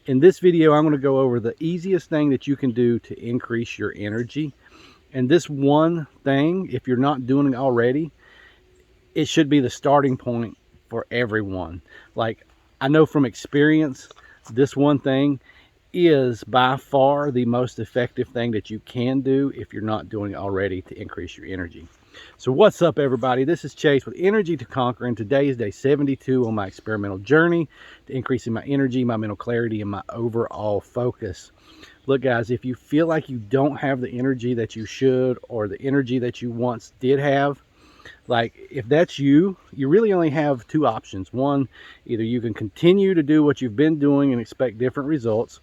In this video, I'm going to go over the easiest thing that you can do to increase your energy. And this one thing, if you're not doing it already, it should be the starting point for everyone. Like, I know from experience, this one thing is by far the most effective thing that you can do if you're not doing it already to increase your energy. So what's up, everybody? This is Chase with Energy to Conquer, and today is day 72 on my experimental journey to increasing my energy, my mental clarity, and my overall focus. Look, guys, if you feel like you don't have the energy that you should, or the energy that you once did have, like, if that's you, you really only have two options. One, either you can continue to do what you've been doing and expect different results,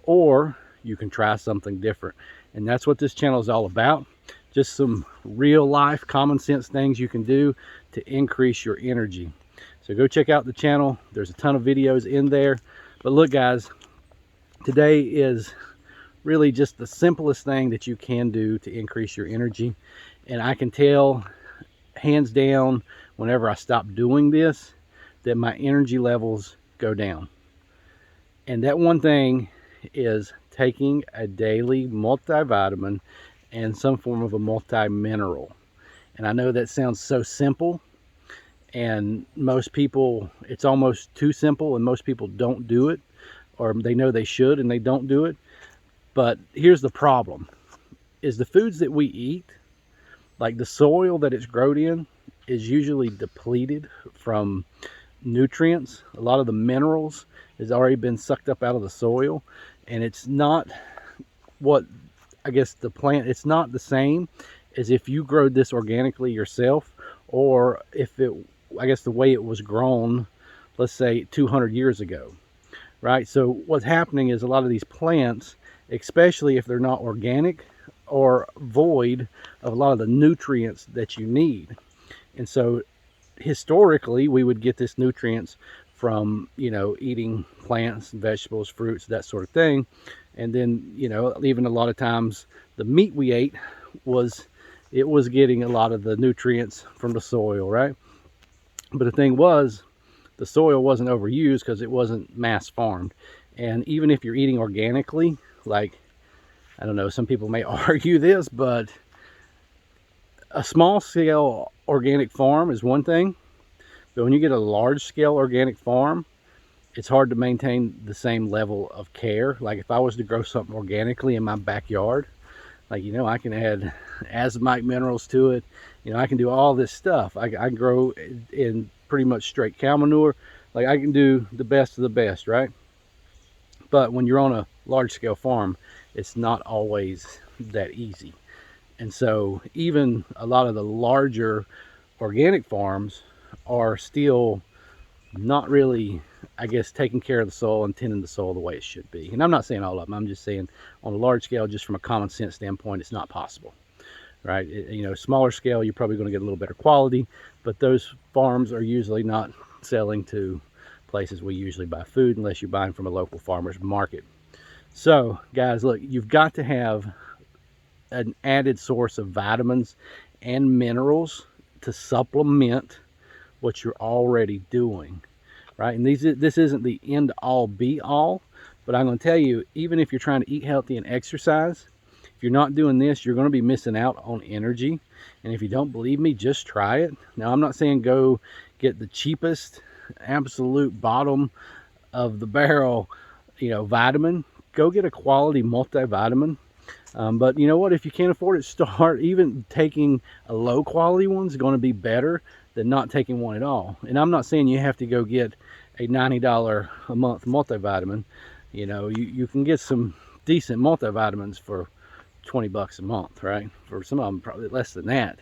or you can try something different. And that's what this channel is all about. Just some real life common sense things you can do to increase your energy. So go check out the channel. There's a ton of videos in there. But look, guys, today is really just the simplest thing that you can do to increase your energy. And I can tell, hands down, whenever I stop doing this, that my energy levels go down. And that one thing is taking a daily multivitamin and some form of a multi-mineral. And I know that sounds so simple, and most people, it's almost too simple, and most people don't do it, or they know they should and they don't do it. But here's the problem, is the foods that we eat, like the soil that it's grown in, is usually depleted from nutrients. A lot of the minerals has already been sucked up out of the soil, and it's not what, I guess, the plant, it's not the same as if you grow this organically yourself, or if it, I guess, the way it was grown, let's say 200 years ago, right? So what's happening is a lot of these plants, especially if they're not organic, are void of a lot of the nutrients that you need. And so historically, we would get this nutrients from, eating plants, vegetables, fruits, that sort of thing. And then, even a lot of times the meat we ate was getting a lot of the nutrients from the soil, right? But the thing was, the soil wasn't overused because it wasn't mass farmed. And even if you're eating organically, like, I don't know, some people may argue this, but a small scale organic farm is one thing, but when you get a large scale organic farm, it's hard to maintain the same level of care. Like, if I was to grow something organically in my backyard, like, I can add azomite minerals to it. I can do all this stuff. I can grow in pretty much straight cow manure. Like, I can do the best of the best, right? But when you're on a large scale farm, it's not always that easy. And so even a lot of the larger organic farms are still not really, I guess, taking care of the soil and tending the soil the way it should be. And I'm not saying all of them. I'm just saying on a large scale, just from a common sense standpoint, it's not possible, right? Smaller scale, you're probably going to get a little better quality, but those farms are usually not selling to places we usually buy food unless you're buying from a local farmer's market. So, guys, look, you've got to have an added source of vitamins and minerals to supplement what you're already doing, right? And this isn't the end all be all, but I'm going to tell you, even if you're trying to eat healthy and exercise, if you're not doing this, you're going to be missing out on energy. And if you don't believe me, just try it. Now, I'm not saying go get the cheapest, absolute bottom of the barrel, vitamin. Go get a quality multivitamin. But you know what, if you can't afford it, start even taking a low quality one is going to be better than not taking one at all. And I'm not saying you have to go get a $90 a month multivitamin. You can get some decent multivitamins for 20 bucks a month, right? For some of them, probably less than that,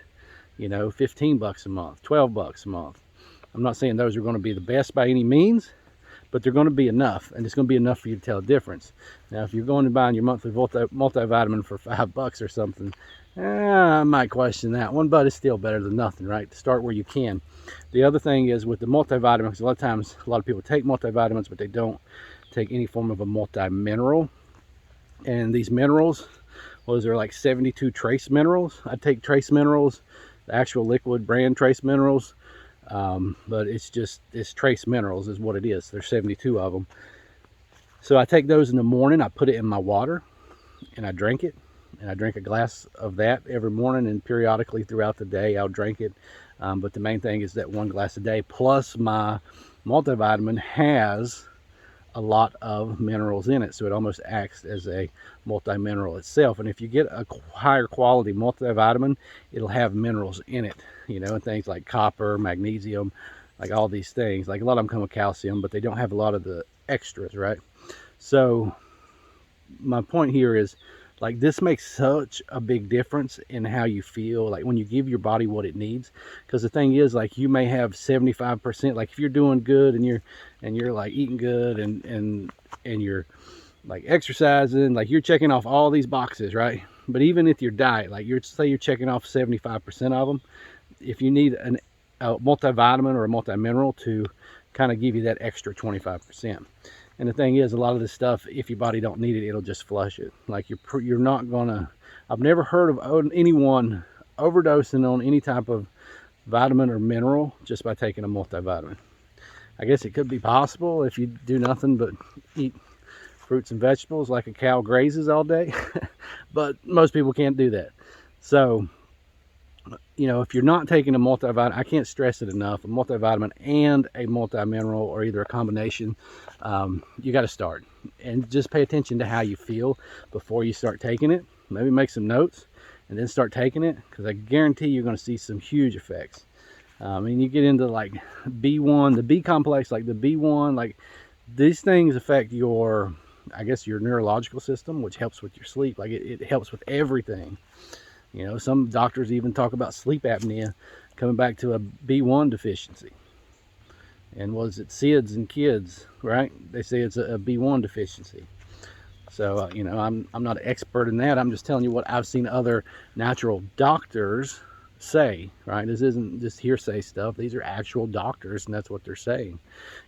15 bucks a month, 12 bucks a month. I'm not saying those are going to be the best by any means, but they're going to be enough, and it's going to be enough for you to tell a difference. Now, if you're going to buying your monthly multivitamin for $5 or something, I might question that one, but it's still better than nothing, right? To start where you can. The other thing is with the multivitamins, because a lot of times, a lot of people take multivitamins, but they don't take any form of a multi-mineral. And these minerals, what is there, like 72 trace minerals? I take trace minerals, the actual liquid brand trace minerals. But it's trace minerals is what it is. There's 72 of them. So I take those in the morning, I put it in my water, and I drink it. And I drink a glass of that every morning, and periodically throughout the day I'll drink it. But the main thing is that 1 glass a day. Plus my multivitamin has a lot of minerals in it, so it almost acts as a multi-mineral itself. And if you get a higher quality multivitamin, it'll have minerals in it, you know, and things like copper, magnesium, like all these things. Like a lot of them come with calcium, but they don't have a lot of the extras, right? So my point here is, like, this makes such a big difference in how you feel, like when you give your body what it needs. Because the thing is, like, you may have 75%, like if you're doing good and you're like eating good and you're like exercising, like you're checking off all these boxes, right? But even with your diet, like say you're checking off 75% of them, if you need a multivitamin or a multi-mineral to kind of give you that extra 25%. And the thing is, a lot of this stuff, if your body don't need it, it'll just flush it. Like you're not gonna, I've never heard of anyone overdosing on any type of vitamin or mineral just by taking a multivitamin. I guess it could be possible if you do nothing but eat fruits and vegetables like a cow grazes all day, but most people can't do that. So, you know, if you're not taking a multivitamin, I can't stress it enough, a multivitamin and a multi-mineral, or either a combination, you got to start. And just pay attention to how you feel before you start taking it. Maybe make some notes and then start taking it, because I guarantee you're going to see some huge effects. And you get into like B1, the B complex, like the B1, like these things affect your, I guess, your neurological system, which helps with your sleep. Like it helps with everything. You know, some doctors even talk about sleep apnea coming back to a B1 deficiency. And was it SIDS in kids, right? They say it's a B1 deficiency. So, you know, I'm not an expert in that. I'm just telling you what I've seen other natural doctors say, right? This isn't just hearsay stuff. These are actual doctors, and that's what they're saying.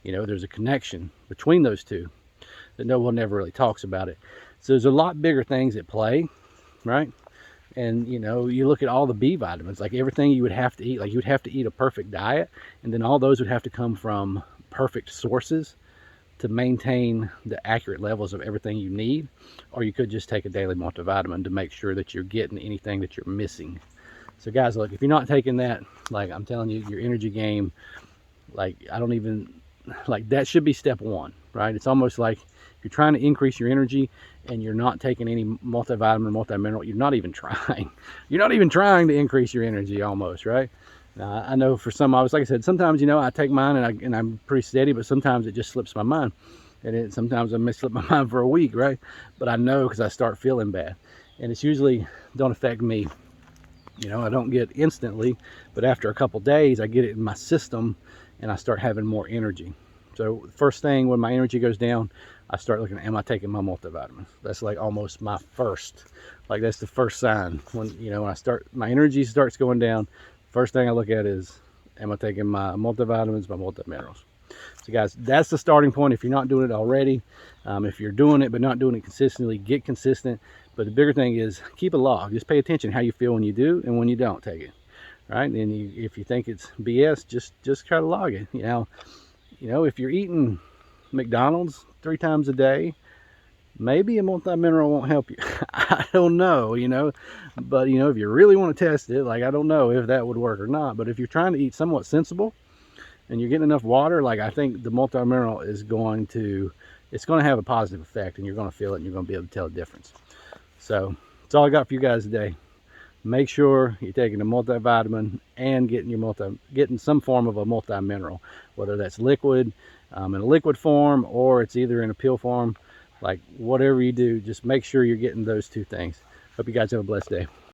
You know, there's a connection between those two that no one ever really talks about it. So there's a lot bigger things at play, right? And, you know, you look at all the B vitamins, like everything you would have to eat, like you would have to eat a perfect diet, and then all those would have to come from perfect sources to maintain the accurate levels of everything you need. Or you could just take a daily multivitamin to make sure that you're getting anything that you're missing. So guys, look, if you're not taking that, like I'm telling you, your energy game, like I don't even, like that should be step one, right? It's almost like if you're trying to increase your energy and you're not taking any multivitamin or multi-mineral, you're not even trying. You're not even trying to increase your energy almost, right? I know for some, like I said, sometimes, you know, I take mine and I'm pretty steady, but sometimes it just slips my mind. And sometimes I may slip my mind for a week, right? But I know because I start feeling bad. And it's usually don't affect me. You know, I don't get instantly, but after a couple days, I get it in my system and I start having more energy. So first thing, when my energy goes down, I start looking at, am I taking my multivitamins? That's like almost my first, like that's the first sign. When, you know, when my energy starts going down, first thing I look at is, am I taking my multivitamins, my multiminerals? So guys, that's the starting point if you're not doing it already. If you're doing it but not doing it consistently, get consistent. But the bigger thing is keep a log. Just pay attention how you feel when you do and when you don't take it. Right? And if you think it's BS, just try to log it. You know, if you're eating McDonald's 3 times a day, maybe a multi-mineral won't help you. I don't know, you know, but you know, if you really want to test it, like I don't know if that would work or not, but if you're trying to eat somewhat sensible and you're getting enough water, like I think the multi-mineral is going to have a positive effect, and you're going to feel it and you're going to be able to tell the difference. So that's all I got for you guys today. Make sure you're taking a multivitamin and getting some form of a multi-mineral, whether that's liquid, in a liquid form, or it's either in a pill form. Like whatever you do, just make sure you're getting those 2 things. Hope you guys have a blessed day.